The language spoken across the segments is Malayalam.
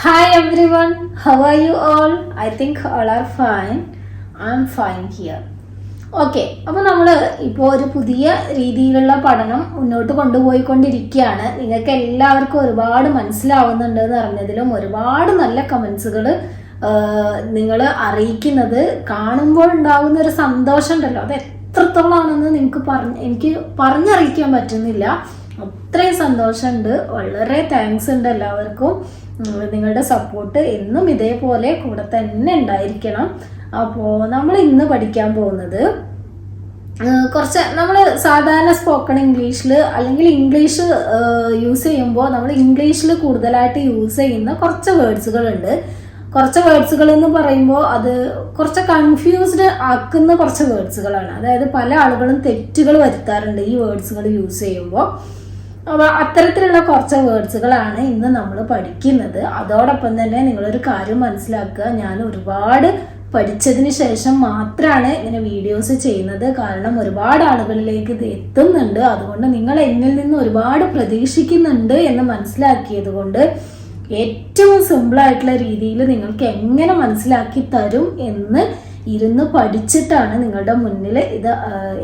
Hi everyone, how are you all? I think all are fine. I'm fine here. Okay, അപ്പോൾ നമ്മൾ ഇപ്പോൾ ഒരു പുതിയ രീതിയിലുള്ള പഠനം മുന്നോട്ട് കൊണ്ടുപോയിക്കൊണ്ടിരിക്കുകയാണ്. നിങ്ങൾക്ക് എല്ലാവർക്കും ഒരുപാട് മനസ്സിലാവുന്നുണ്ട് എന്ന് അറിഞ്ഞതിലും ഒരുപാട് നല്ല കമൻസുകൾ നിങ്ങൾ അറിയിക്കുന്നത് കാണുമ്പോൾ ഉണ്ടാകുന്ന ഒരു സന്തോഷം ഉണ്ടല്ലോ, അത് എത്രത്തോളാണെന്ന് എനിക്ക് പറഞ്ഞറിയിക്കാൻ പറ്റുന്നില്ല. അത്രയും സന്തോഷമുണ്ട്. വളരെ താങ്ക്സ് ഉണ്ട് എല്ലാവർക്കും. നിങ്ങളുടെ സപ്പോർട്ട് എന്നും ഇതേപോലെ കൂടെ തന്നെ ഉണ്ടായിരിക്കണം. അപ്പോൾ നമ്മൾ ഇന്ന് പഠിക്കാൻ പോകുന്നത് കുറച്ച് നമ്മൾ സാധാരണ സ്പോക്കൺ ഇംഗ്ലീഷിൽ അല്ലെങ്കിൽ ഇംഗ്ലീഷ് യൂസ് ചെയ്യുമ്പോൾ നമ്മൾ ഇംഗ്ലീഷിൽ കൂടുതലായിട്ട് യൂസ് ചെയ്യുന്ന കുറച്ച് വേർഡ്സുകളുണ്ട്. കുറച്ച് വേർഡ്സുകൾ എന്ന് പറയുമ്പോൾ അത് കുറച്ച് കൺഫ്യൂസ്ഡ് ആക്കുന്ന കുറച്ച് വേർഡ്സുകളാണ്. അതായത് പല ആളുകളും തെറ്റുകൾ വരുത്താറുണ്ട് ഈ വേർഡ്സുകൾ യൂസ് ചെയ്യുമ്പോൾ. അപ്പോൾ അത്തരത്തിലുള്ള കുറച്ച് വേർഡ്സുകളാണ് ഇന്ന് നമ്മൾ പഠിക്കുന്നത്. അതോടൊപ്പം തന്നെ നിങ്ങളൊരു കാര്യം മനസ്സിലാക്കുക, ഞാൻ ഒരുപാട് പഠിച്ചതിന് ശേഷം മാത്രമാണ് ഇങ്ങനെ വീഡിയോസ് ചെയ്യുന്നത്. കാരണം ഒരുപാട് ആളുകളിലേക്ക് ഇത് എത്തുന്നുണ്ട്. അതുകൊണ്ട് നിങ്ങൾ എന്നിൽ നിന്ന് ഒരുപാട് പ്രതീക്ഷിക്കുന്നുണ്ട് എന്ന് മനസ്സിലാക്കിയത് കൊണ്ട് ഏറ്റവും സിമ്പിളായിട്ടുള്ള രീതിയിൽ നിങ്ങൾക്ക് എങ്ങനെ മനസ്സിലാക്കി തരും എന്ന് ഇരുന്ന് പഠിച്ചിട്ടാണ് നിങ്ങളുടെ മുന്നിൽ ഇത്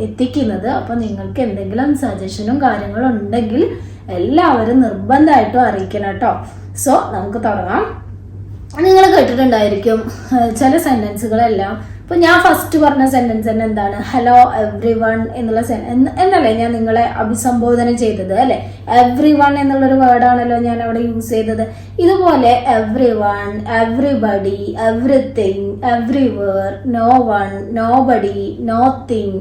എത്തിക്കുന്നത്. അപ്പം നിങ്ങൾക്ക് എന്തെങ്കിലും സജഷനും കാര്യങ്ങളും ഉണ്ടെങ്കിൽ എല്ലാവരും നിർബന്ധമായിട്ടും അറിയിക്കണം കേട്ടോ. സോ നമുക്ക് തുടങ്ങാം. നിങ്ങൾ കേട്ടിട്ടുണ്ടായിരിക്കും ചില സെന്റൻസുകളെല്ലാം. ഇപ്പൊ ഞാൻ ഫസ്റ്റ് പറഞ്ഞ സെന്റൻസ് തന്നെ എന്താണ്, ഹലോ എവ്രി വൺ എന്നുള്ള എന്നല്ലേ ഞാൻ നിങ്ങളെ അഭിസംബോധന ചെയ്തത് അല്ലെ. എവ്രി വൺ എന്നുള്ളൊരു വേർഡാണല്ലോ ഞാൻ അവിടെ യൂസ് ചെയ്തത്. ഇതുപോലെ everyone, everybody, everything, everywhere, no one, nobody, nothing,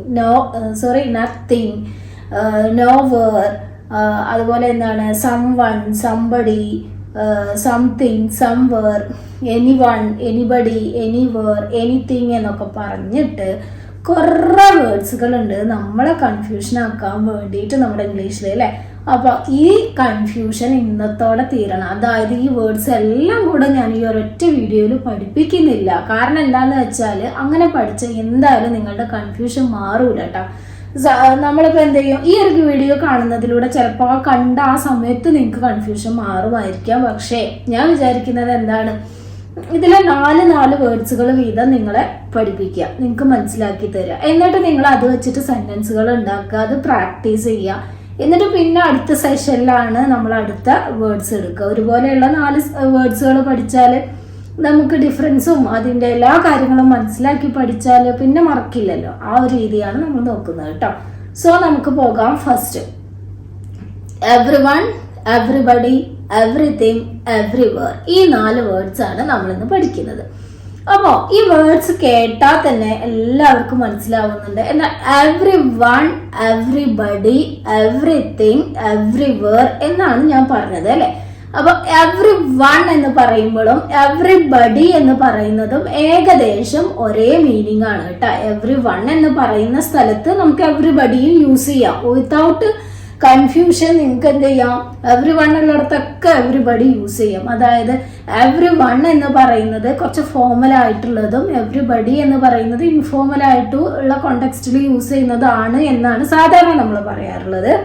nothing, nowhere, അതുപോലെ എന്താണ് someone, somebody, something, somewhere, anyone, anybody, anywhere, anything എന്നൊക്കെ പറഞ്ഞിട്ട് കുറേ വേർഡ്സുകളുണ്ട് നമ്മളെ കൺഫ്യൂഷൻ ആക്കാൻ വേണ്ടിയിട്ട് നമ്മുടെ ഇംഗ്ലീഷിൽ അല്ലേ. അപ്പോൾ ഈ കൺഫ്യൂഷൻ ഇന്നത്തോടെ തീരണം. അതായത് ഈ വേർഡ്സ് എല്ലാം കൂടെ ഞാൻ ഈ ഒരൊറ്റ വീഡിയോയിൽ പഠിപ്പിക്കുന്നില്ല. കാരണം എന്താണെന്ന് വെച്ചാൽ അങ്ങനെ പഠിച്ച എന്തായാലും നിങ്ങളുടെ കൺഫ്യൂഷൻ മാറൂല കേട്ടോ. നമ്മളിപ്പോൾ എന്ത് ചെയ്യും, ഈ ഒരു വീഡിയോ കാണുന്നതിലൂടെ ചിലപ്പോൾ കണ്ട ആ സമയത്ത് നിങ്ങൾക്ക് കൺഫ്യൂഷൻ മാറുമായിരിക്കാം. പക്ഷേ ഞാൻ വിചാരിക്കുന്നത് എന്താണ്, ഇതിലെ നാല് വേർഡ്സുകൾ വീതം നിങ്ങളെ പഠിപ്പിക്കുക, നിങ്ങൾക്ക് മനസ്സിലാക്കി തരിക. എന്നിട്ട് നിങ്ങൾ അത് വെച്ചിട്ട് സെന്റൻസുകൾ ഉണ്ടാക്കുക, അത് പ്രാക്ടീസ് ചെയ്യുക. എന്നിട്ട് പിന്നെ അടുത്ത സെഷനിലാണ് നമ്മൾ അടുത്ത വേർഡ്സ് എടുക്കുക. ഒരുപോലെയുള്ള 4 വേർഡ്സുകൾ പഠിച്ചാൽ നമുക്ക് ഡിഫറൻസും അതിൻ്റെ എല്ലാ കാര്യങ്ങളും മനസ്സിലാക്കി പഠിച്ചാൽ പിന്നെ മറക്കില്ലല്ലോ. ആ ഒരു രീതിയാണ് നമ്മൾ നോക്കുന്നത് കേട്ടോ. സോ നമുക്ക് പോകാം. First every one, everybody, everything, everywhere, ഈ 4 വേർഡ്സ് ആണ് നമ്മളിന്ന് പഠിക്കുന്നത്. അപ്പോൾ ഈ വേർഡ്സ് കേട്ടാൽ തന്നെ എല്ലാവർക്കും മനസ്സിലാവുന്നുണ്ട്. എന്നാൽ every one, everybody, everything, everywhere എന്നാണ് ഞാൻ പറഞ്ഞത് അല്ലെ. അപ്പൊ എവ്രി വൺ എന്ന് പറയുമ്പോഴും എവ്രിബഡി എന്ന് പറയുന്നതും ഏകദേശം ഒരേ മീനിങ് ആണ് കേട്ടോ. എവ്രി വൺ എന്ന് പറയുന്ന സ്ഥലത്ത് നമുക്ക് എവ്രിബഡിയും യൂസ് ചെയ്യാം. വിത്തൗട്ട് കൺഫ്യൂഷൻ നിങ്ങൾക്ക് എന്ത് ചെയ്യാം, എവ്രി വൺ ഉള്ളിടത്തൊക്കെ എവ്രിബഡി യൂസ് ചെയ്യാം. അതായത് എവ്രി വൺ എന്ന് പറയുന്നത് കുറച്ച് ഫോർമൽ ആയിട്ടുള്ളതും എവ്രിബഡി എന്ന് പറയുന്നത് ഇൻഫോർമൽ ആയിട്ടുള്ള കോണ്ടെക്സ്റ്റിൽ യൂസ് ചെയ്യുന്നതാണ് എന്നാണ് സാധാരണ നമ്മൾ പറയാറുള്ളത്.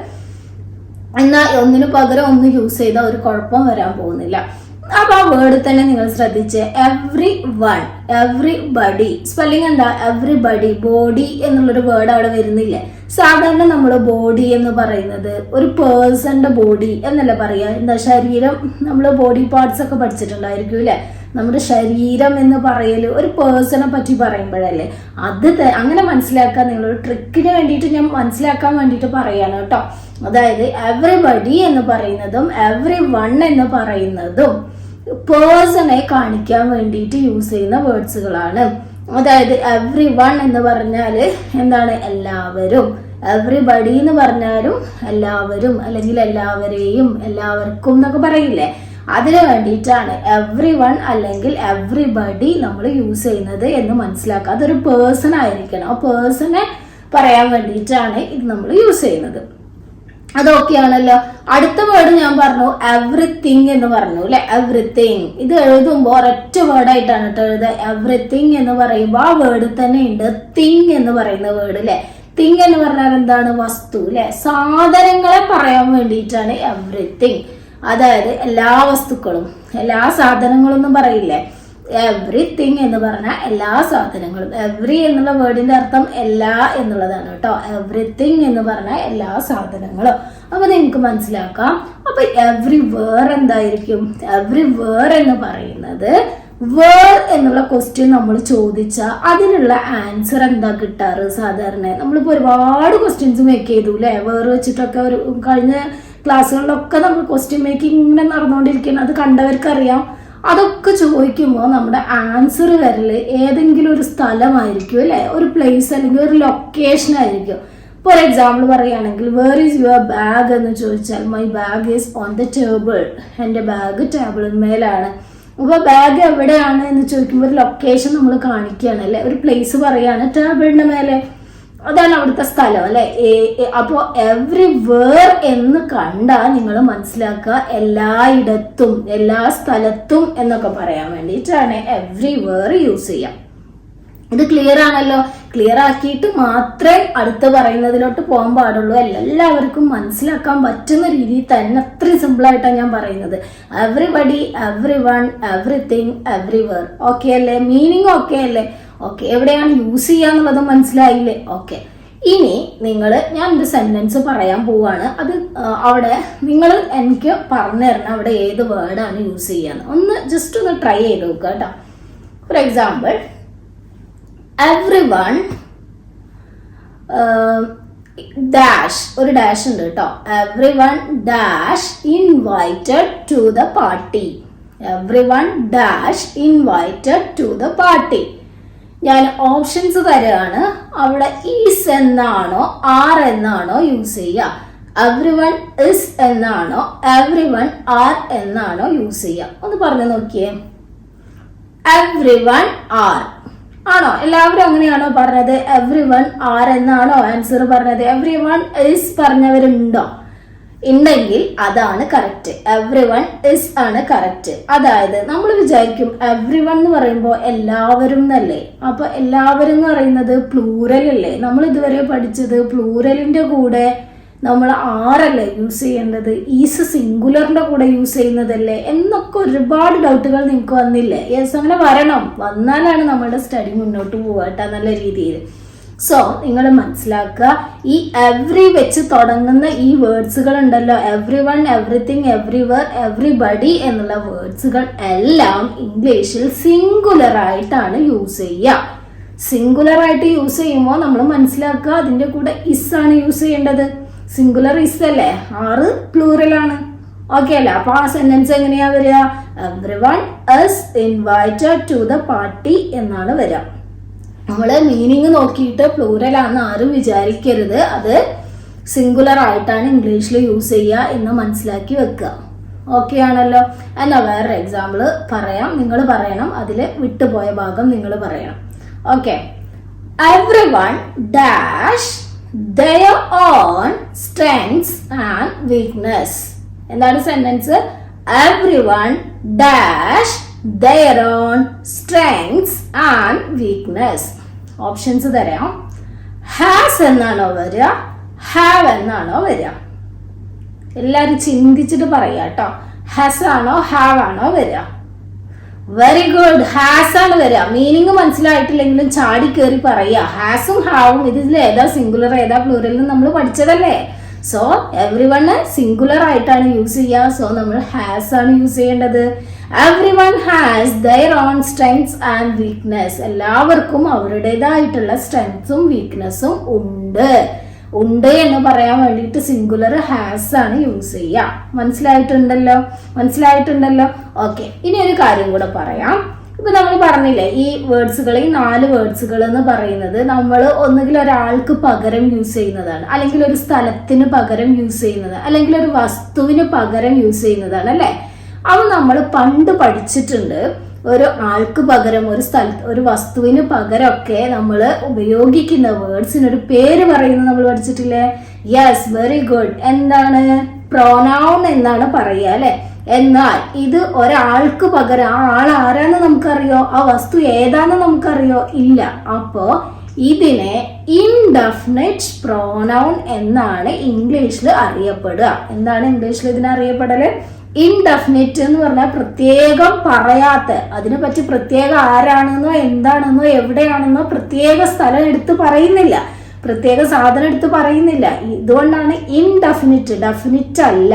എന്നാൽ ഒന്നിനു പകരം ഒന്ന് യൂസ് ചെയ്താൽ ഒരു കുഴപ്പം വരാൻ പോകുന്നില്ല. അപ്പൊ ആ വേർഡ് തന്നെ നിങ്ങൾ ശ്രദ്ധിച്ച്, എവ്രി വൺ, എവ്രിബഡി. സ്പെല്ലിംഗ് എന്താ, എവ്രിബഡി, ബോഡി എന്നുള്ളൊരു വേർഡ് അവിടെ വരുന്നില്ലേ. സാധാരണ നമ്മൾ ബോഡി എന്ന് പറയുന്നത് ഒരു പേഴ്സന്റെ ബോഡി എന്നല്ല പറയാ. എന്താ, ശരീരം, നമ്മൾ ബോഡി പാർട്സ് ഒക്കെ പഠിച്ചിട്ടുണ്ടായിരിക്കും അല്ലെ. നമ്മുടെ ശരീരം എന്ന് പറയല് ഒരു പേഴ്സണെ പറ്റി പറയുമ്പോഴല്ലേ. അത് അങ്ങനെ മനസ്സിലാക്കാൻ നിങ്ങളൊരു ട്രിക്കിന് വേണ്ടിയിട്ട് ഞാൻ മനസ്സിലാക്കാൻ വേണ്ടിയിട്ട് പറയാണ് കേട്ടോ. അതായത് എവ്രിബഡി എന്ന് പറയുന്നതും എവ്രി വൺ എന്ന് പറയുന്നതും പേഴ്സണെ കാണിക്കാൻ വേണ്ടിയിട്ട് യൂസ് ചെയ്യുന്ന വേർഡ്സുകളാണ്. അതായത് എവ്രി വൺ എന്ന് പറഞ്ഞാല് എന്താണ്, എല്ലാവരും. എവ്രിബഡി എന്ന് പറഞ്ഞാലും എല്ലാവരും, അല്ലെങ്കിൽ എല്ലാവരെയും, എല്ലാവർക്കും എന്നൊക്കെ പറയില്ലേ. അതിന് വേണ്ടിയിട്ടാണ് എവ്രി വൺ അല്ലെങ്കിൽ എവ്രിബഡി നമ്മൾ യൂസ് ചെയ്യുന്നത് എന്ന് മനസ്സിലാക്കുക. അതൊരു പേഴ്സൺ ആയിരിക്കണം. ആ പേഴ്സണെ പറയാൻ വേണ്ടിയിട്ടാണ് ഇത് നമ്മൾ യൂസ് ചെയ്യുന്നത്. അതൊക്കെയാണല്ലോ. അടുത്ത വേർഡ് ഞാൻ പറഞ്ഞു എവ്രിതിങ് എന്ന് പറഞ്ഞു അല്ലെ. എവ്രിതിങ് ഇത് എഴുതുമ്പോൾ ഒരൊറ്റ വേർഡായിട്ടാണ് കേട്ടോ എഴുതുക. എവ്രിതിങ് എന്ന് പറയുമ്പോൾ ആ വേർഡ് തന്നെ ഉണ്ട് തിങ് എന്ന് പറയുന്ന വേർഡ് അല്ലെ. തിങ് എന്ന് പറഞ്ഞാൽ എന്താണ്, വസ്തു അല്ലെ. സാധനങ്ങളെ പറയാൻ വേണ്ടിയിട്ടാണ് എവ്രിതിങ്. അതായത് എല്ലാ വസ്തുക്കളും, എല്ലാ സാധനങ്ങളും ഒന്നും പറയില്ലേ, എവ്രിതിങ് എന്ന് പറഞ്ഞാൽ എല്ലാ സാധനങ്ങളും. എവ്രി എന്നുള്ള വേർഡിന്റെ അർത്ഥം എല്ലാ എന്നുള്ളതാണ് കേട്ടോ. എവ്രിതിങ് എന്ന് പറഞ്ഞാൽ എല്ലാ സാധനങ്ങളും. അപ്പൊ നിങ്ങൾക്ക് മനസ്സിലാക്കാം. അപ്പൊ എവ്രിവേർ എന്തായിരിക്കും? എവ്രിവേർ എന്ന് പറയുന്നത് വേർ എന്നുള്ള ക്വസ്റ്റ്യൻ നമ്മൾ ചോദിച്ചാൽ അതിനുള്ള ആൻസർ എന്താ കിട്ടാറ്? സാധാരണ നമ്മളിപ്പോൾ ഒരുപാട് ക്വസ്റ്റ്യൻസ് മേക്ക് ചെയ്തു അല്ലേ, വേർ വെച്ചിട്ടൊക്കെ. ഒരു കഴിഞ്ഞ ക്ലാസ്സുകളിലൊക്കെ നമ്മൾ ക്വസ്റ്റ്യൻ മേക്കിംഗ് ഇങ്ങനെ നടന്നുകൊണ്ടിരിക്കണം, അത് കണ്ടവർക്കറിയാം. അതൊക്കെ ചോദിക്കുമ്പോൾ നമ്മുടെ ആൻസർ വരല് ഏതെങ്കിലും ഒരു സ്ഥലമായിരിക്കും അല്ലേ, ഒരു പ്ലേസ് അല്ലെങ്കിൽ ഒരു ലൊക്കേഷൻ ആയിരിക്കും. ഫോർ എക്സാമ്പിൾ പറയുകയാണെങ്കിൽ വേർ ഈസ് യുവർ ബാഗ് എന്ന് ചോദിച്ചാൽ my bag is on the table, എൻ്റെ ബാഗ് ടേബിളിന്മേലാണ്. അപ്പോൾ ബാഗ് എവിടെയാണ് എന്ന് ചോദിക്കുമ്പോൾ ഒരു ലൊക്കേഷൻ നമ്മൾ കാണിക്കുകയാണ് അല്ലേ, ഒരു പ്ലേസ് പറയാണ്, ടേബിളിൻ്റെ മേലെ, അതാണ് അവിടുത്തെ സ്ഥലം അല്ലെ. അപ്പോൾ എവ്രിവേർ എന്ന് കണ്ടാൽ നിങ്ങൾ മനസ്സിലാക്കുക എല്ലായിടത്തും, എല്ലാ സ്ഥലത്തും എന്നൊക്കെ പറയാൻ വേണ്ടിയിട്ടാണ് എവ്രിവേർ യൂസ് ചെയ്യാം. ഇത് ക്ലിയർ ആണല്ലോ. ക്ലിയർ ആക്കിയിട്ട് മാത്രമേ അടുത്ത് പറയുന്നതിലോട്ട് പോകാൻ പാടുള്ളൂ. എല്ലാവർക്കും മനസ്സിലാക്കാൻ പറ്റുന്ന രീതിയിൽ തന്നെ അത്രയും സിമ്പിൾ ആയിട്ടാണ് ഞാൻ പറയുന്നത്. Everybody, everyone, everything, everywhere. Okay അല്ലേ? മീനിങ് ഓക്കെ അല്ലേ? ഓക്കെ. എവിടെയാണ് യൂസ് ചെയ്യാന്നുള്ളത് മനസ്സിലായില്ലേ? ഓക്കെ. ഇനി ഞാനൊരു സെന്റൻസ് പറയാൻ പോവാണ്. അത് അവിടെ നിങ്ങൾ എനിക്ക് പറഞ്ഞു തരണം അവിടെ ഏത് വേർഡാണ് യൂസ് ചെയ്യാന്ന്. ജസ്റ്റ് ഒന്ന് ട്രൈ ചെയ്ത് നോക്കുക കേട്ടോ. ഫോർ എക്സാമ്പിൾ, എവ്രിവൺ ഡാഷ്, ഒരു ഡാഷ് ഉണ്ട് കേട്ടോ. Everyone dash invited to the party. Everyone dash invited to the party. ഞാൻ ഓപ്ഷൻസ് തരാണ്. അവിടെ ഈസ് എന്നാണോ ആർ എന്നാണോ യൂസ് ചെയ്യുക? എവ്രിവൺ ഇസ് എന്നാണോ എവ്രിവൺ ആർ എന്നാണോ യൂസ് ചെയ്യുക? ഒന്ന് പറഞ്ഞു നോക്കിയേ. എവ്രിവൺ ആർ ആണോ? എല്ലാവരും അങ്ങനെയാണോ പറഞ്ഞത്? എവ്രിവൺ ആർ എന്നാണോ ആൻസർ പറഞ്ഞത്? എവ്രിവൺ ഇസ് പറഞ്ഞവരുണ്ടോ? ഉണ്ടെങ്കിൽ അതാണ് കറക്റ്റ്. എവ്രിവൺ ഇസ് ആണ് കറക്റ്റ്. അതായത് നമ്മൾ വിചാരിക്കും എവ്രിവൺ എന്ന് പറയുമ്പോൾ എല്ലാവരും എന്നല്ലേ. അപ്പൊ എല്ലാവരും എന്ന് പറയുന്നത് പ്ലൂറൽ അല്ലേ. നമ്മൾ ഇതുവരെ പഠിച്ചത് പ്ലൂറലിന്റെ കൂടെ നമ്മൾ ആറല്ലേ യൂസ് ചെയ്യേണ്ടത്, ഈസ് സിംഗുലറിന്റെ കൂടെ യൂസ് ചെയ്യുന്നതല്ലേ എന്നൊക്കെ ഒരുപാട് ഡൗട്ടുകൾ നിങ്ങൾക്ക് വന്നില്ലേ? യെസ്, അങ്ങനെ വന്നാലാണ് നമ്മളുടെ സ്റ്റഡി മുന്നോട്ട് പോകട്ടെ നല്ല രീതിയിൽ. സോ നിങ്ങൾ മനസ്സിലാക്കുക, ഈ എവ്രി വെച്ച് തുടങ്ങുന്ന ഈ വേർഡ്സുകൾ ഉണ്ടല്ലോ, എവ്രിവൺ, എവ്രിതിങ്, എവ്രിവർ, എവ്രിബഡി എന്നുള്ള വേർഡ്സുകൾ എല്ലാം ഇംഗ്ലീഷിൽ സിംഗുലർ ആയിട്ടാണ് യൂസ് ചെയ്യുക. സിംഗുലർ ആയിട്ട് യൂസ് ചെയ്യുമ്പോൾ നമ്മൾ മനസ്സിലാക്കുക അതിന്റെ കൂടെ ഇസ് ആണ് യൂസ് ചെയ്യേണ്ടത്. സിംഗുലർ ഇസ് അല്ലേ, ആറ് പ്ലൂറൽ ആണ്. ഓക്കെ അല്ലേ? അപ്പൊ ആ സെന്റൻസ് എങ്ങനെയാ വരിക? Everyone is invited to the party എന്നാണ് വരിക. നമ്മള് മീനിങ് നോക്കിയിട്ട് പ്ലൂറൽ ആണെന്ന് ആരും വിചാരിക്കരുത്. അത് സിംഗുലർ ആയിട്ടാണ് ഇംഗ്ലീഷിൽ യൂസ് ചെയ്യുക എന്ന് മനസ്സിലാക്കി വെക്കുക. ഓക്കെ ആണല്ലോ? എന്നാ വേറൊരു എക്സാമ്പിൾ പറയാം, നിങ്ങൾ പറയണം. അതിൽ വിട്ടുപോയ ഭാഗം നിങ്ങൾ പറയണം. Okay. Everyone dash their own strengths and weakness. എന്താണ് sentence? Everyone dash their own strengths and weakness. Options തരാം. ഹാസ് എന്നാണോ വരിക? ഹാവ് എന്നാണോ വരിക? എല്ലാരും ചിന്തിച്ചിട്ട് പറയാ കേട്ടോ. ഹാസ് ആണോ ഹാവ് ആണോ വരിക? വെരി ഗുഡ്, ഹാസ് ആണ് വരിക. മീനിങ് മനസ്സിലായിട്ടില്ലെങ്കിലും ചാടി കയറി പറയുക. ഹാസും ഹാവും ഇതിൽ ഏതാ സിംഗുലർ ഏതാ പ്ലൂറൽ എന്ന് നമ്മൾ പഠിച്ചതല്ലേ. സോ എവ്രിവണ് സിംഗുലർ ആയിട്ടാണ് യൂസ് ചെയ്യുക. സോ നമ്മൾ ഹാസ് ആണ് യൂസ് ചെയ്യേണ്ടത്. Everyone has their own strengths and weakness. എല്ലാവർക്കും അവരുടേതായിട്ടുള്ള സ്ട്രെങ്ത്സും വീക്ക്നെസ്സും ഉണ്ട് എന്ന് പറയാൻ വേണ്ടിയിട്ട് സിംഗുലർ ഹാസ് ആണ് യൂസ് ചെയ്യുക. മനസ്സിലായിട്ടുണ്ടല്ലോ? ഓക്കെ. ഇനി ഒരു കാര്യം കൂടെ പറയാം. ഇപ്പൊ നമ്മൾ പറഞ്ഞില്ലേ ഈ വേർഡ്സുകൾ, ഈ 4 വേർഡ്സുകൾ എന്ന് പറയുന്നത് നമ്മൾ ഒന്നുകിൽ ഒരാൾക്ക് പകരം യൂസ് ചെയ്യുന്നതാണ്, അല്ലെങ്കിൽ ഒരു സ്ഥലത്തിന് പകരം യൂസ് ചെയ്യുന്നത്, അല്ലെങ്കിൽ ഒരു വസ്തുവിന് പകരം യൂസ് ചെയ്യുന്നതാണ് അല്ലെ. അത് നമ്മൾ പണ്ട് പഠിച്ചിട്ടുണ്ട്. ഒരു ആൾക്ക് പകരം, ഒരു സ്ഥലത്ത്, ഒരു വസ്തുവിന് പകരമൊക്കെ നമ്മൾ ഉപയോഗിക്കുന്ന വേർഡ്സിനൊരു പേര് പറയുന്നത് നമ്മൾ പഠിച്ചിട്ടില്ലേ? Yes, very good. എന്താണ്? പ്രോനൗൺ എന്നാണ് പറയുക അല്ലെ. എന്നാൽ ഇത് ഒരാൾക്ക് പകരം, ആ ആൾ ആരാന്ന് നമുക്കറിയോ? ആ വസ്തു ഏതാന്ന് നമുക്കറിയോ? ഇല്ല. അപ്പോ ഇതിനെ ഇൻഡെഫിനിറ്റ് പ്രോനൗൺ എന്നാണ് ഇംഗ്ലീഷിൽ അറിയപ്പെടുക. എന്താണ് ഇംഗ്ലീഷിൽ ഇതിനെ അറിയപ്പെടല്? ഇൻഡെഫിനിറ്റ് എന്ന് പറഞ്ഞാൽ പ്രത്യേകം പറയാത്ത, അതിനെപ്പറ്റി പ്രത്യേക ആരാണെന്നോ എന്താണെന്നോ എവിടെയാണെന്നോ പ്രത്യേക സ്ഥലം എടുത്ത് പറയുന്നില്ല, പ്രത്യേക സാധനം എടുത്ത് പറയുന്നില്ല. ഇതുകൊണ്ടാണ് ഇൻഡെഫിനിറ്റ്, ഡെഫിനിറ്റ് അല്ല.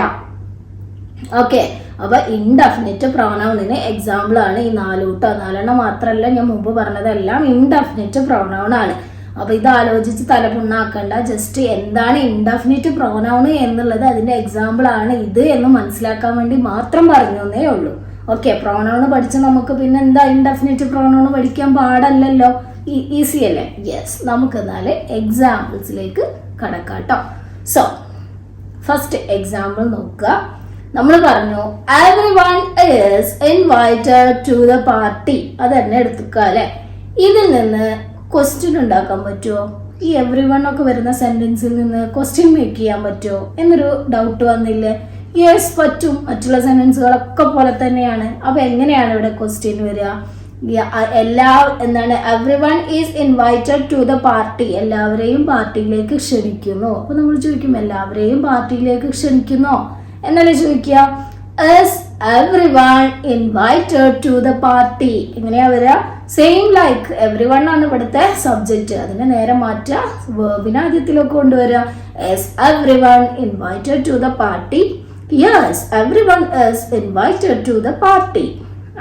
ഓക്കെ, അപ്പൊ ഇൻഡെഫിനിറ്റ് പ്രൊനൗണിന് എക്സാമ്പിൾ ആണ് ഈ 4 മാത്രമല്ല, ഞാൻ മുമ്പ് പറഞ്ഞതെല്ലാം ഇൻഡെഫിനിറ്റ് പ്രൊനൗൺ ആണ്. അപ്പൊ ഇത് ആലോചിച്ച് തലപുണ്ണാക്കണ്ട, ജസ്റ്റ് എന്താണ് ഇൻഡെഫിനിറ്റ് പ്രൊനൗൺ എന്നുള്ളത് അതിന്റെ എക്സാമ്പിൾ ആണ് ഇത് എന്ന് മനസ്സിലാക്കാൻ വേണ്ടി മാത്രം പറഞ്ഞേ ഉള്ളൂ. ഓക്കെ, പ്രൊനൗൺ പഠിച്ച നമുക്ക് പിന്നെ എന്താ ഇൻഡെഫിനിറ്റ് പ്രൊനൗൺ പഠിക്കാൻ പാടല്ലല്ലോ, ഈസി അല്ലേ? യെസ്, നമുക്ക് എന്നാല് എക്സാമ്പിൾസിലേക്ക് കടക്കാട്ടോ. സോ ഫസ്റ്റ് എക്സാമ്പിൾ നോക്കുക. നമ്മൾ പറഞ്ഞു everyone is invited to the party. അത് തന്നെ എടുത്തുക്ക അല്ലെ. ഇതിൽ നിന്ന് ക്വസ്റ്റ്യൻ ഉണ്ടാക്കാൻ പറ്റുമോ? ഈ എവ്രി വൺ ഒക്കെ വരുന്ന സെന്റൻസിൽ നിന്ന് ക്വസ്റ്റ്യൻ മേക്ക് ചെയ്യാൻ പറ്റുമോ എന്നൊരു ഡൗട്ട് വന്നില്ലേ? യെസ്, പറ്റും. മറ്റുള്ള സെന്റൻസുകളൊക്കെ പോലെ തന്നെയാണ്. അപ്പൊ എങ്ങനെയാണ് ഇവിടെ ക്വസ്റ്റ്യൻ വരിക? എന്താണ് everyone is invited to the party, എല്ലാവരെയും പാർട്ടിയിലേക്ക് ക്ഷണിക്കുന്നു. അപ്പൊ നമ്മൾ ചോദിക്കും എല്ലാവരെയും പാർട്ടിയിലേക്ക് ക്ഷണിക്കുന്നോ എന്നല്ലേ ചോദിക്കുക. is everyone invited to the party എങ്ങനെയാ വരിക? സെയിം ലൈക്ക് everyone ആണ് ഇവിടുത്തെ സബ്ജക്റ്റ്, അതിനെ നേരെ മാറ്റുക, വെർബിനെ ആദ്യത്തിലൊക്കെ കൊണ്ടുവരിക. is everyone invited to the party? yes, everyone is invited to the party.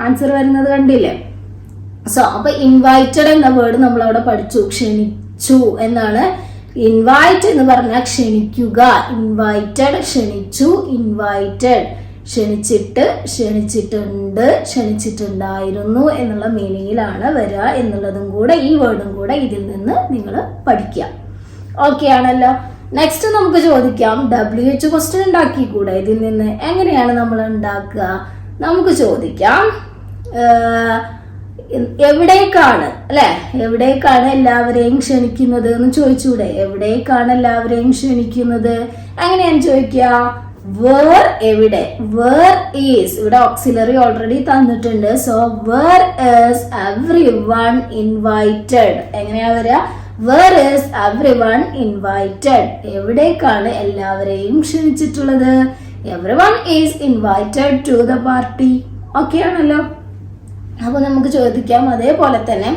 Answer വരുന്നത് കണ്ടില്ലേ? സോ അപ്പൊ ഇൻവൈറ്റഡ് എന്ന വേർഡ് നമ്മൾ അവിടെ പഠിച്ചു, ക്ഷണിച്ചു എന്നാണ്. ഇൻവൈറ്റ് എന്ന് പറഞ്ഞാൽ ക്ഷണിക്കുക, ഇൻവൈറ്റഡ് ക്ഷണിച്ചു, ഇൻവൈറ്റഡ് ക്ഷണിച്ചിട്ട്, ക്ഷണിച്ചിട്ടുണ്ട്, ക്ഷണിച്ചിട്ടുണ്ടായിരുന്നു എന്നുള്ള മീനിങ്ങിലാണ് വരിക എന്നുള്ളതും കൂടെ, ഈ വേർഡും കൂടെ ഇതിൽ നിന്ന് നിങ്ങൾ പഠിക്കുക. ഓക്കെ ആണല്ലോ. നെക്സ്റ്റ് നമുക്ക് ചോദിക്കാം, WH ക്വസ്റ്റ്യൻ ഉണ്ടാക്കിക്കൂടെ ഇതിൽ നിന്ന്? എങ്ങനെയാണ് നമ്മൾ ഉണ്ടാക്കുക? നമുക്ക് ചോദിക്കാം എവിടേക്കാണ് അല്ലെ, എവിടേക്കാണ് എല്ലാവരെയും ക്ഷണിക്കുന്നത് എന്ന് ചോദിച്ചൂടെ? എവിടേക്കാണ് എല്ലാവരെയും ക്ഷണിക്കുന്നത് എങ്ങനെയാണ് ചോദിക്കുക? വേർ എവിടെ, വേർ ഈസ്, ഇവിടെ ഓക്സിലറി ഓൾറെഡി തന്നിട്ടുണ്ട്. So where is everyone invited എങ്ങനെയാ വരിക? വേർ ഈസ് everyone invited, എവിടേക്കാണ് എല്ലാവരെയും ക്ഷണിച്ചിട്ടുള്ളത്? everyone is invited to the party. Okay ആണല്ലോ. അപ്പൊ നമുക്ക് ചോദിക്കാം അതേപോലെ തന്നെ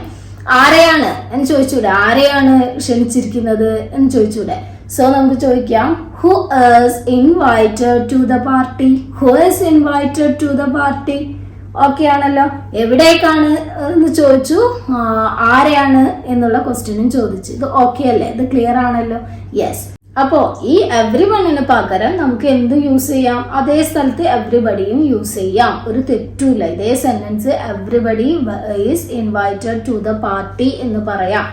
ആരെയാണ് എന്ന് ചോദിച്ചൂടെ? ആരെയാണ് ക്ഷണിച്ചിരിക്കുന്നത് എന്ന് ചോദിച്ചൂടെ? സോ നമുക്ക് ചോദിക്കാം who is invited to the party, who is invited to the party. Okay ആണല്ലോ. എവിടേക്കാണ് എന്ന് ചോദിച്ചു, ആരെയാണ് എന്നുള്ള ക്വസ്റ്റ്യനും ചോദിച്ചു. ഇത് ഓക്കെ അല്ലേ? ഇത് ക്ലിയർ ആണല്ലോ? യെസ്. അപ്പോ ഈ എവ്രിവണ്ണിന് പകരം നമുക്ക് എന്ത് യൂസ് ചെയ്യാം? അതേ സ്ഥലത്ത് എവ്രിബഡിയും യൂസ് ചെയ്യാം, ഒരു തെറ്റുമില്ല. ഇതേ sentence everybody is invited to the party എന്ന് പറയാം.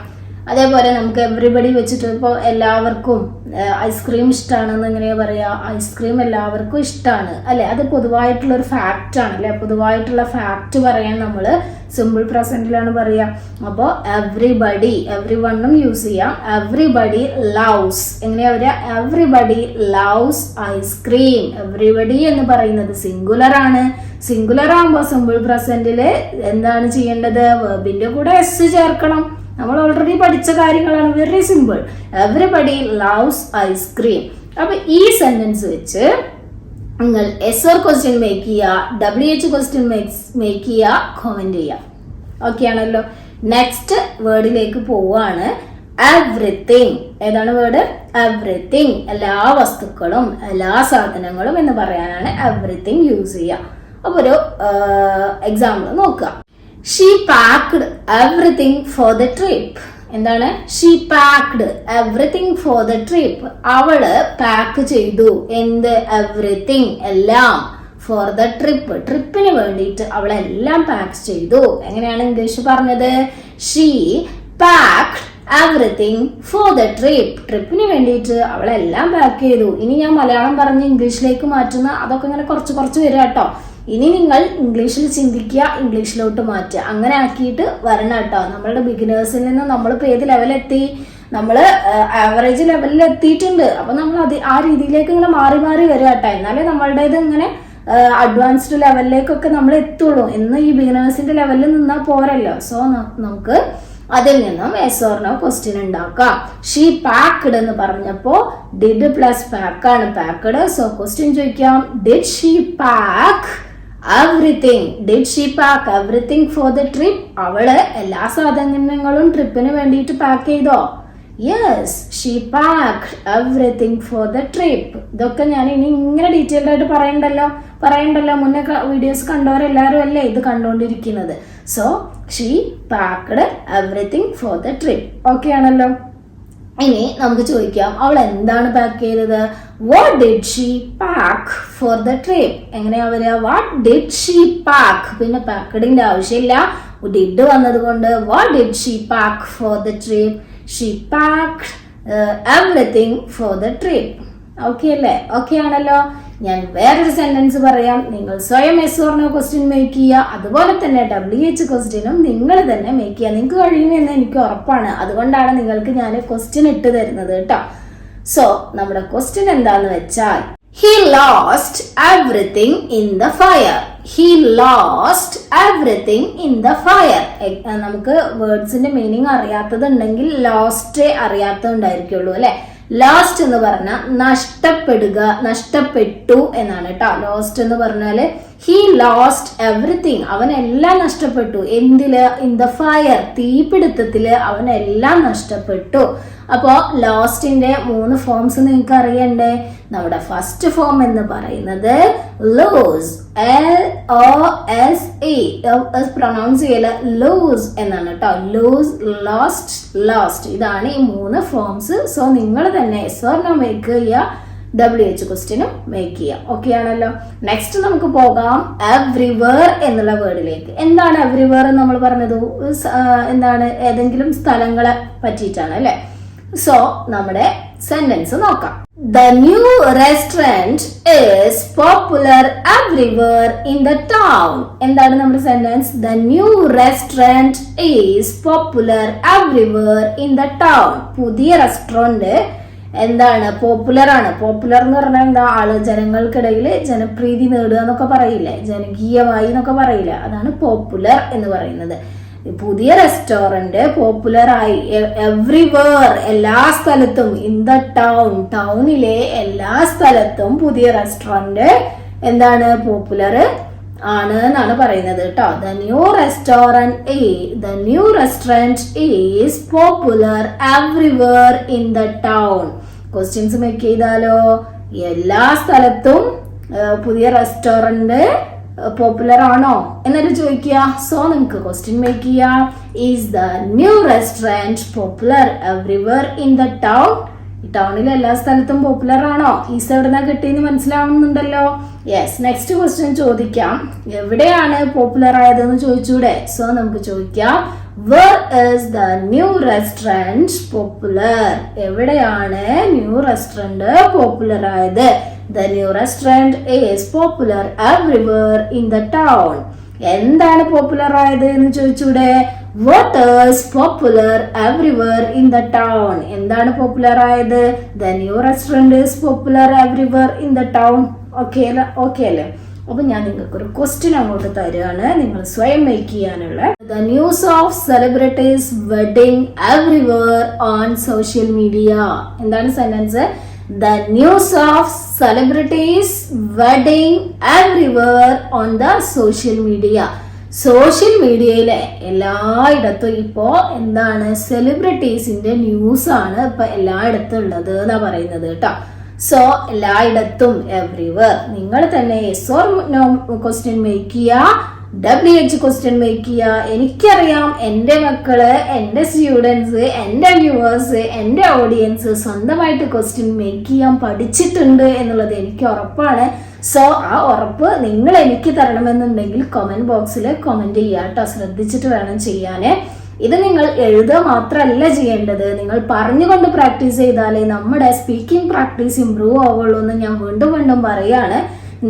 അതേപോലെ നമുക്ക് എവ്രിബഡി വെച്ചിട്ട് ഇപ്പോൾ എല്ലാവർക്കും ഐസ്ക്രീം ഇഷ്ടമാണെന്ന് എങ്ങനെയാ പറയാ? ഐസ്ക്രീം എല്ലാവർക്കും ഇഷ്ടമാണ് അല്ലെ? അത് പൊതുവായിട്ടുള്ള ഒരു ഫാക്റ്റ് ആണ് അല്ലെ? പൊതുവായിട്ടുള്ള ഫാക്റ്റ് പറയാൻ നമ്മൾ സിമ്പിൾ പ്രസന്റിലാണ് പറയാ. അപ്പോൾ എവ്രിബഡി, എവ്രി വണ്ണും യൂസ് ചെയ്യാം. എവ്രിബഡി ലവ്സ് എങ്ങനെയാ പറയാ? Everybody loves ice cream. എവ്രിബഡി എന്ന് പറയുന്നത് സിംഗുലർ ആണ്. സിംഗുലർ ആകുമ്പോൾ സിമ്പിൾ പ്രസന്റില് എന്താണ് ചെയ്യേണ്ടത്? വെർബിന്റെ കൂടെ എസ് ചേർക്കണം. നമ്മൾ ഓൾറെഡി പഠിച്ച കാര്യങ്ങളാണ്, very simple. Everybody loves ice cream. അപ്പൊ ഈ സെന്റൻസ് വെച്ച് നിങ്ങൾ എസ്ആർ ക്വസ്റ്റ്യൻ മേക്ക് ചെയ്യുക, WH ക്വസ്റ്റ്യൻ മേക്ക് ചെയ്യുക, കമന്റ് ചെയ്യുക. ഓക്കെ ആണല്ലോ. നെക്സ്റ്റ് വേർഡിലേക്ക് പോവാണ്. എവ്രിതിങ്. ഏതാണ് വേർഡ്? എവ്രിതിങ്. എല്ലാ വസ്തുക്കളും എല്ലാ സാധനങ്ങളും എന്ന് പറയാനാണ് എവ്രിതിങ് യൂസ് ചെയ്യുക. അപ്പൊ ഒരു എക്സാമ്പിൾ നോക്കുക. She packed everything for the trip. എന്താണ്? She packed everything for the trip. അവള് പാക്ക് ചെയ്തു എന്ത്? എവ്രിതിങ്, എല്ലാം. ഫോർ ദ ട്രിപ്പ്, ട്രിപ്പിന് വേണ്ടിയിട്ട് അവളെല്ലാം പാക്ക് ചെയ്തു. എങ്ങനെയാണ് ഇംഗ്ലീഷ് പറഞ്ഞത്? She packed everything for the trip. ട്രിപ്പിന് വേണ്ടിയിട്ട് അവളെല്ലാം പാക്ക് ചെയ്തു. ഇനി ഞാൻ മലയാളം പറഞ്ഞ് ഇംഗ്ലീഷിലേക്ക് മാറ്റുന്ന അതൊക്കെ ഇങ്ങനെ കുറച്ച് കുറച്ച് വരിക കേട്ടോ. ഇനി നിങ്ങൾ ഇംഗ്ലീഷിൽ ചിന്തിക്കുക, ഇംഗ്ലീഷിലോട്ട് മാറ്റുക, അങ്ങനെ ആക്കിയിട്ട് വരണം കേട്ടോ. നമ്മളുടെ ബിഗിനേഴ്സിൽ നിന്ന് നമ്മളിപ്പോൾ ഏത് ലെവലെത്തി? നമ്മൾ ആവറേജ് ലെവലിൽ എത്തിയിട്ടുണ്ട്. അപ്പൊ നമ്മൾ ആ രീതിയിലേക്ക് ഇങ്ങനെ മാറി മാറി വരിക കേട്ടോ. എന്നാലേ നമ്മളുടേത് ഇങ്ങനെ അഡ്വാൻസ്ഡ് ലെവലിലേക്കൊക്കെ നമ്മൾ എത്തുള്ളൂ. എന്ന് ഈ ബിഗിനേഴ്സിന്റെ ലെവലിൽ നിന്നാൽ പോരല്ലോ. സോ നമുക്ക് അതിൽ നിന്നും yes or no ക്വസ്റ്റ്യൻ ഉണ്ടാക്കാം. ഷീ പാക്ക്ഡ് എന്ന് പറഞ്ഞപ്പോൾ ഡിഡ് പ്ലസ് പാക്ക് ആണ് പാക്ക്ഡ്. സോ ക്വസ്റ്റ്യൻ ചോദിക്കാം, did she pack everything? Did she pack everything for the trip? അവള് എല്ലാ സാധനങ്ങളും ട്രിപ്പിന് വേണ്ടിയിട്ട് പാക്ക് ചെയ്തോ? Yes, she packed everything for the trip. ഇതൊക്കെ ഞാൻ ഇനി ഇങ്ങനെ ഡീറ്റെയിൽഡ് ആയിട്ട് പറയണ്ടല്ലോ മുന്നേ വീഡിയോസ് കണ്ടവരെല്ലാവരും അല്ലേ ഇത് കണ്ടുകൊണ്ടിരിക്കുന്നത്. So she packed everything for the trip. Okay ആണല്ലോ. ഇനി നമുക്ക് ചോദിക്കാം, അവൾ എന്താണ് പാക്ക് ചെയ്തത്? What did she pack for the trip? എങ്ങനെയാ വരിക? വാട്ട് ഡിഡ് ഷീ പാക്ക്, പിന്നെ പാക്കഡിന്റെ ആവശ്യമില്ല, ഡിഡ് വന്നത് കൊണ്ട് what did she pack for the trip? She packed everything for the trip. Okay അല്ലേ? ഓക്കെ ആണല്ലോ. ഞാൻ വേറൊരു സെന്റൻസ് പറയാം, നിങ്ങൾ സ്വയം yes or no question make ചെയ്യുക. അതുപോലെ തന്നെ WH ക്വസ്റ്റ്യനും നിങ്ങൾ തന്നെ മേക്ക് ചെയ്യുക. നിങ്ങൾക്ക് കഴിയുമെന്ന് എനിക്ക് ഉറപ്പാണ്. അതുകൊണ്ടാണ് നിങ്ങൾക്ക് ഞാൻ ക്വസ്റ്റ്യൻ ഇട്ട് തരുന്നത് കേട്ടോ. സോ നമ്മുടെ ക്വസ്റ്റ്യൻ എന്താന്ന് വെച്ചാൽ, he lost everything in the fire. He lost everything in the fire. നമുക്ക് വേർഡ്സിന്റെ മീനിങ് അറിയാത്തതുണ്ടെങ്കിൽ ലോസ്റ്റ് അറിയാത്തതുണ്ടായിരിക്കുള്ളൂ അല്ലെ. ലോസ്റ്റ് എന്ന് പറഞ്ഞാൽ നഷ്ടപ്പെടുക, നഷ്ടപ്പെട്ടു എന്നാണ് കേട്ടോ. ലോസ്റ്റ് എന്ന് പറഞ്ഞാല് ഹി ലോസ്റ്റ് എവറിത്തിങ്, അവനെല്ലാം നഷ്ടപ്പെട്ടു. എന്തില്? ഇൻ ദ ഫയർ, തീപിടുത്തത്തില് അവനെല്ലാം നഷ്ടപ്പെട്ടു. അപ്പോ ലോസ്റ്റിന്റെ 3 ഫോംസ് നിങ്ങൾക്ക് അറിയണ്ടേ? നമ്മുടെ ഫസ്റ്റ് ഫോം എന്ന് പറയുന്നത് lose, LOSE, പ്രൊനൗൺസ് ചെയ്യല lose എന്നാണ് കേട്ടോ. lose, lost, lost, ഇതാണ് ഈ 3 ഫോംസ്. സോ നിങ്ങൾ തന്നെ yes or no മേക്ക് ചെയ്യുക, WH ക്വസ്റ്റ്യനും മേക്ക് ചെയ്യാം. ഓക്കെ ആണല്ലോ. നെക്സ്റ്റ് നമുക്ക് പോകാം എവ്രിവേർ എന്നുള്ള വേർഡിലേക്ക്. എന്താണ് എവ്രിവേർ എന്ന് നമ്മൾ പറഞ്ഞത്? എന്താണ്? ഏതെങ്കിലും സ്ഥലങ്ങളെ പറ്റിയിട്ടാണ് അല്ലെ. സോ നമ്മുടെ സെന്റൻസ് നോക്കാം. The new restaurant is popular everywhere in the town. എന്താണ് നമ്മുടെ sentence? The new restaurant is popular everywhere in the town. പുതിയ റെസ്റ്റോറന്റ് എന്താണ്? പോപ്പുലർ ആണ്. പോപ്പുലർ എന്ന് പറഞ്ഞാൽ എന്താ? ജനങ്ങൾക്കിടയിൽ ജനപ്രീതി നേടുക എന്നൊക്കെ പറയില്ലേ, ജനകീയമായി എന്നൊക്കെ പറയില്ല, അതാണ് പോപ്പുലർ എന്ന് പറയുന്നത്. പുതിയ റെസ്റ്റോറന്റ് പോപ്പുലർ ആയി എവ്രിവേർ, എല്ലാ സ്ഥലത്തും. ഇൻ ദ ടൗൺ, ടൗണിലെ എല്ലാ സ്ഥലത്തും പുതിയ റെസ്റ്റോറന്റ് എന്താണ്? പോപ്പുലർ ആണ് എന്നാണ് പറയുന്നത് കേട്ടോ. The new restaurant is popular everywhere in the town. Questions make ചെയ്താലോ? എല്ലാ സ്ഥലത്തും പുതിയ റെസ്റ്റോറന്റ് പോപ്പുലർ ആണോ എന്നൊരു ചോദിക്കുക. സോ നമുക്ക് ക്വസ്റ്റ്യൻ മേക്ക് ചെയ്യാം. Is the new restaurant popular everywhere in the town? ടൗണിലെ എല്ലാ സ്ഥലത്തും പോപ്പുലർ ആണോ? ഈസ് എവിടെന്നാ കിട്ടിയെന്ന് മനസ്സിലാവുന്നുണ്ടല്ലോ. യെസ്. നെക്സ്റ്റ് ക്വസ്റ്റ്യൻ ചോദിക്കാം, എവിടെയാണ് പോപ്പുലർ ആയതെന്ന് ചോദിച്ചൂടെ? സോ നമുക്ക് ചോദിക്കാം, where is the new restaurant popular? എവിടെയാണ് ന്യൂ റെസ്റ്റോറന്റ് പോപ്പുലർ ആയത്? The new restaurant is popular everywhere in the town. എന്താണ് പോപ്പുലർ ആയത് എന്ന് ചോദിച്ചൂടെ? What is popular everywhere in the town? എന്താണ് പോപ്പുലർ ആയത്? The new restaurant is popular everywhere in the town. Okay അല്ലേ? അപ്പൊ ഞാൻ നിങ്ങൾക്ക് ഒരു ക്വസ്റ്റ്യൻ അങ്ങോട്ട് തരുകയാണ്, നിങ്ങൾ സ്വയം മേക്ക് ചെയ്യാനുള്ള. The news of celebrities wedding everywhere on social media. എന്താണ് sentence? The news of celebrities wedding everywhere on the social media. Social മീഡിയയിലെ എല്ലായിടത്തും ഇപ്പോ എന്താണ്? സെലിബ്രിറ്റീസിന്റെ ന്യൂസ് ആണ് ഇപ്പൊ എല്ലായിടത്തും ഉള്ളത് എന്നാ പറയുന്നത് കേട്ടോ. സോ എല്ലായിടത്തും എവ്രിവേർ. നിങ്ങൾ തന്നെ yes or no question make ചെയ്യുക, WH ക്വസ്റ്റ്യൻ മേക്ക് ചെയ്യുക. എനിക്കറിയാം എൻ്റെ മക്കള്, എൻ്റെ സ്റ്റുഡൻസ്, എൻ്റെ വ്യൂവേഴ്സ്, എൻ്റെ ഓഡിയൻസ് സ്വന്തമായിട്ട് ക്വസ്റ്റ്യൻ മേക്ക് ചെയ്യാൻ പഠിച്ചിട്ടുണ്ട് എന്നുള്ളത് എനിക്ക് ഉറപ്പാണ്. സോ ആ ഉറപ്പ് നിങ്ങൾ എനിക്ക് തരണമെന്നുണ്ടെങ്കിൽ കമന്റ് ബോക്സിൽ കമന്റ് ചെയ്യാം കേട്ടോ. ശ്രദ്ധിച്ചിട്ട് വേണം ചെയ്യാന്. ഇത് നിങ്ങൾ എഴുതുക മാത്രമല്ല ചെയ്യേണ്ടത്, നിങ്ങൾ പറഞ്ഞുകൊണ്ട് പ്രാക്ടീസ് ചെയ്താലേ നമ്മുടെ സ്പീക്കിംഗ് പ്രാക്ടീസ് ഇംപ്രൂവ് ആവുള്ളൂ എന്ന് ഞാൻ വീണ്ടും വീണ്ടും പറയാണ്.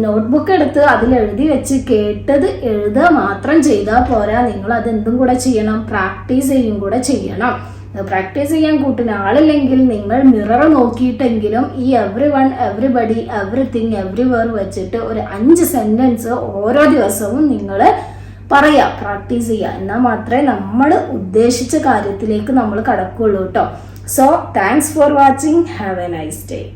നോട്ട്ബുക്ക് എടുത്ത് അതിൽ എഴുതി വെച്ച് കേട്ടത് എഴുതുക മാത്രം ചെയ്താൽ പോരാ, നിങ്ങൾ അതെന്തും കൂടെ ചെയ്യണം, പ്രാക്ടീസ് ചെയ്യും കൂടെ ചെയ്യണം. പ്രാക്ടീസ് ചെയ്യാൻ കൂട്ടിന് ആളില്ലെങ്കിൽ നിങ്ങൾ മിറർ നോക്കിയിട്ടെങ്കിലും ഈ every one, everybody, everything, everywhere വെച്ചിട്ട് ഒരു 5 സെന്റൻസ് ഓരോ ദിവസവും നിങ്ങൾ പറയാ, പ്രാക്ടീസ് ചെയ്യുക. എന്നാൽ മാത്രമേ നമ്മൾ ഉദ്ദേശിച്ച കാര്യത്തിലേക്ക് നമ്മൾ കടക്കുള്ളൂ കേട്ടോ. So thanks for watching. Have A nice day.